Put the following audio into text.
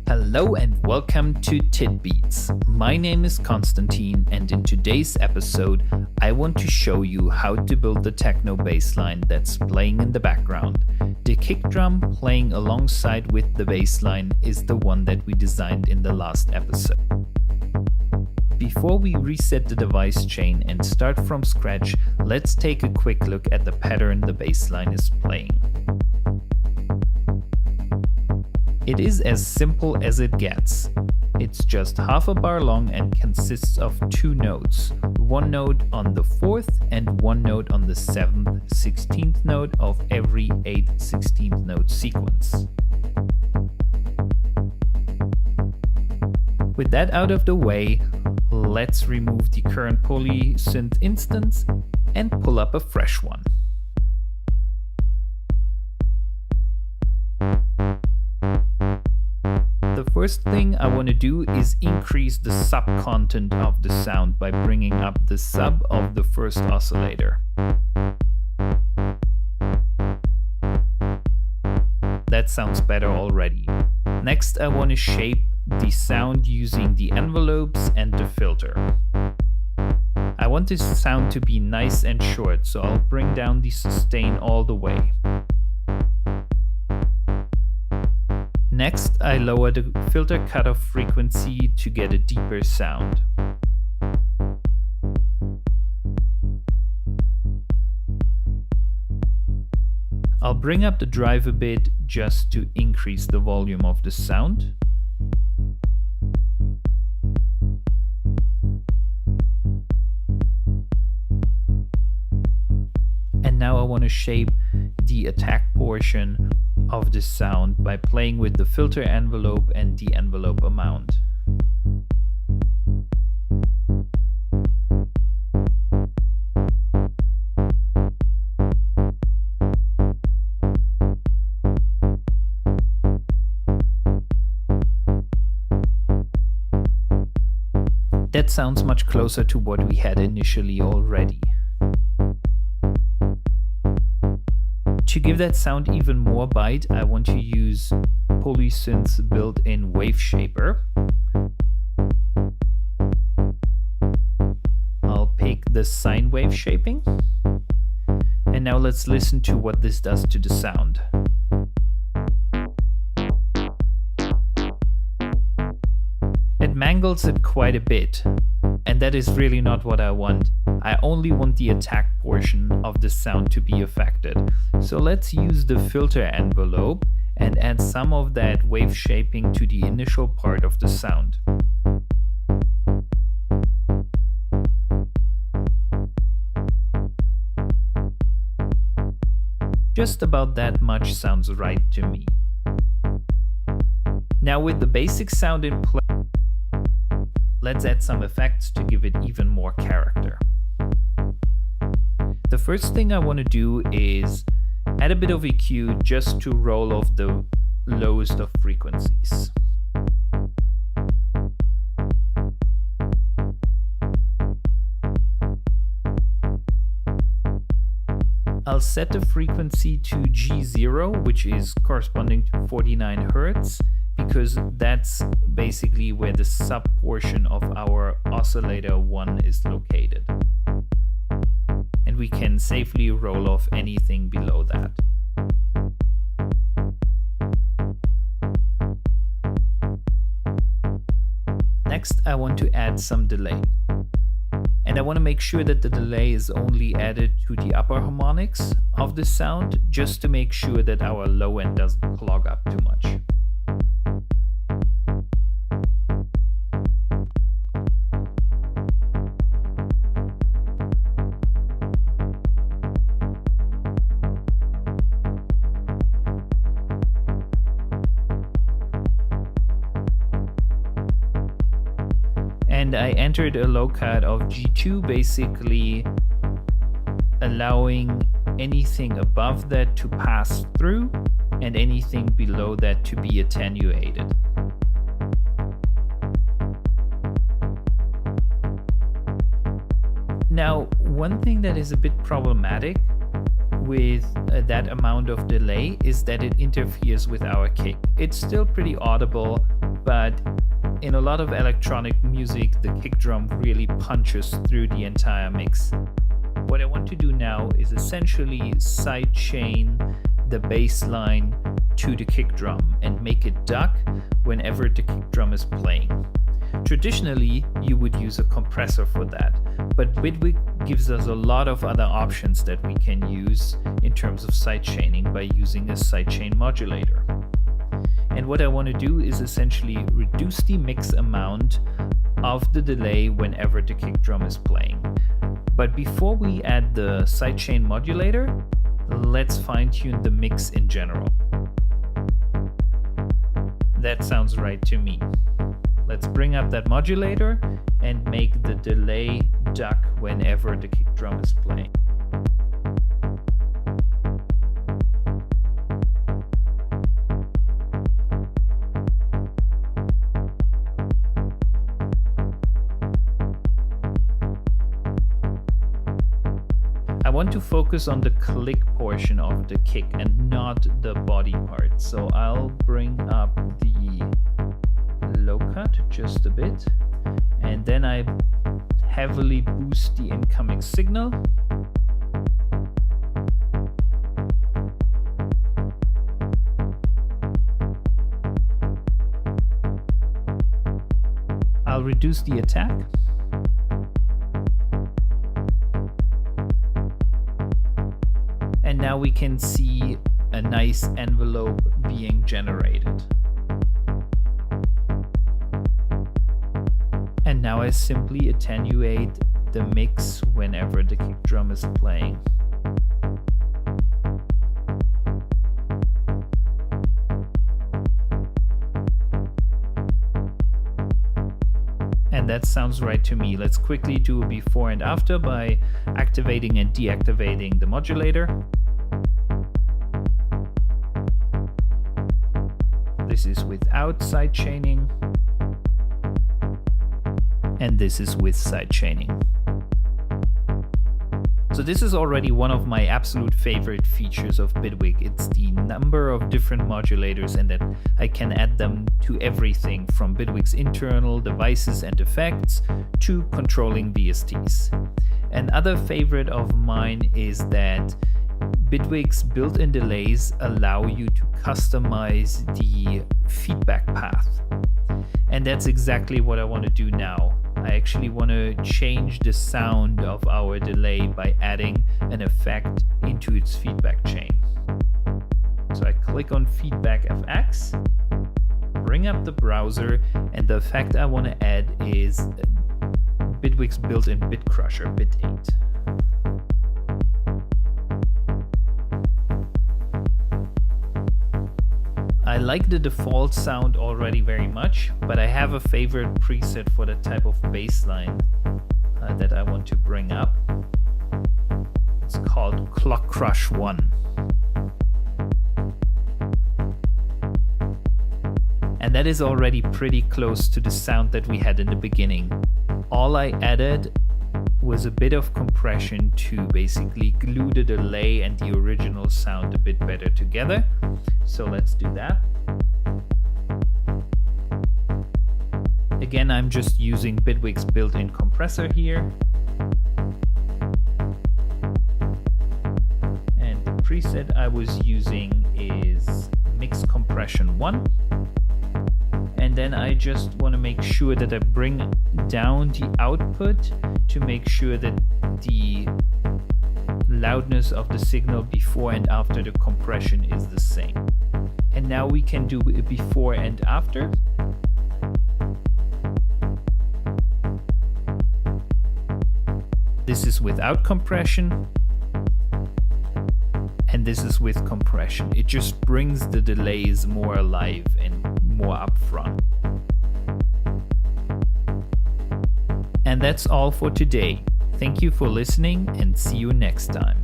Hello and welcome to Tidbeats. My name is Konstantin, and in today's episode I want to show you how to build the techno bassline that's playing in the background. The kick drum playing alongside with the bassline is the one that we designed in the last episode. Before we reset the device chain and start from scratch, let's take a quick look at the pattern the bassline is playing. It is as simple as it gets. It's just half a bar long and consists of two notes, one note on the 4th and one note on the 7th 16th note of every 8th 16th note sequence. With that out of the way, let's remove the current Polysynth instance and pull up a fresh one. The first thing I want to do is increase the sub content of the sound by bringing up the sub of the first oscillator. That sounds better already. Next, I want to shape the sound using the envelopes and the filter. I want this sound to be nice and short, so I'll bring down the sustain all the way. Next, I lower the filter cutoff frequency to get a deeper sound. I'll bring up the drive a bit just to increase the volume of the sound. And now I want to shape the attack portion of the sound by playing with the filter envelope and the envelope amount. That sounds much closer to what we had initially already. To give that sound even more bite, I want to use Polysynth's built-in wave shaper. I'll pick the sine wave shaping. And now let's listen to what this does to the sound. It mangles it quite a bit, and that is really not what I want. I only want the attack portion of the sound to be affected. So let's use the filter envelope and add some of that wave shaping to the initial part of the sound. Just about that much sounds right to me. Now with the basic sound in place, let's add some effects to give it even more character. The first thing I want to do is add a bit of EQ just to roll off the lowest of frequencies. I'll set the frequency to G0, which is corresponding to 49 Hz, because that's basically where the sub portion of our oscillator 1 is located. And we can safely roll off anything below that. Next, I want to add some delay. And I want to make sure that the delay is only added to the upper harmonics of the sound, just to make sure that our low end doesn't clog up too much. And I entered a low cut of G2, basically allowing anything above that to pass through and anything below that to be attenuated. Now, one thing that is a bit problematic with that amount of delay is that it interferes with our kick. It's still pretty audible, but in a lot of electronic music, the kick drum really punches through the entire mix. What I want to do now is essentially sidechain the bass line to the kick drum and make it duck whenever the kick drum is playing. Traditionally, you would use a compressor for that, but Bitwig gives us a lot of other options that we can use in terms of sidechaining by using a sidechain modulator. And what I want to do is essentially reduce the mix amount of the delay whenever the kick drum is playing. But before we add the sidechain modulator, let's fine-tune the mix in general. That sounds right to me. Let's bring up that modulator and make the delay duck whenever the kick drum is playing. I want to focus on the click portion of the kick and not the body part. So I'll bring up the low cut just a bit, and then I heavily boost the incoming signal. I'll reduce the attack. And now we can see a nice envelope being generated. And now I simply attenuate the mix whenever the kick drum is playing. And that sounds right to me. Let's quickly do a before and after by activating and deactivating the modulator. This is without sidechaining, and this is with sidechaining. So this is already one of my absolute favorite features of Bitwig. It's the number of different modulators and that I can add them to everything from Bitwig's internal devices and effects to controlling VSTs. Another favorite of mine is that Bitwig's built-in delays allow you to customize the feedback path. And that's exactly what I want to do now. I actually want to change the sound of our delay by adding an effect into its feedback chain. So I click on Feedback FX, bring up the browser, and the effect I want to add is Bitwig's built-in bit crusher, bit 8. I like the default sound already very much, but I have a favorite preset for the type of bass line that I want to bring up. It's called Clock Crush 1. And that is already pretty close to the sound that we had in the beginning. All I added was a bit of compression to basically glue the delay and the original sound a bit better together. So let's do that. Again, I'm just using Bitwig's built-in compressor here. And the preset I was using is Mix Compression 1. And then I just want to make sure that I bring down the output to make sure that the loudness of the signal before and after the compression is the same. And now we can do a before and after. This is without compression. And this is with compression. It just brings the delays more alive and more upfront. And that's all for today. Thank you for listening and see you next time.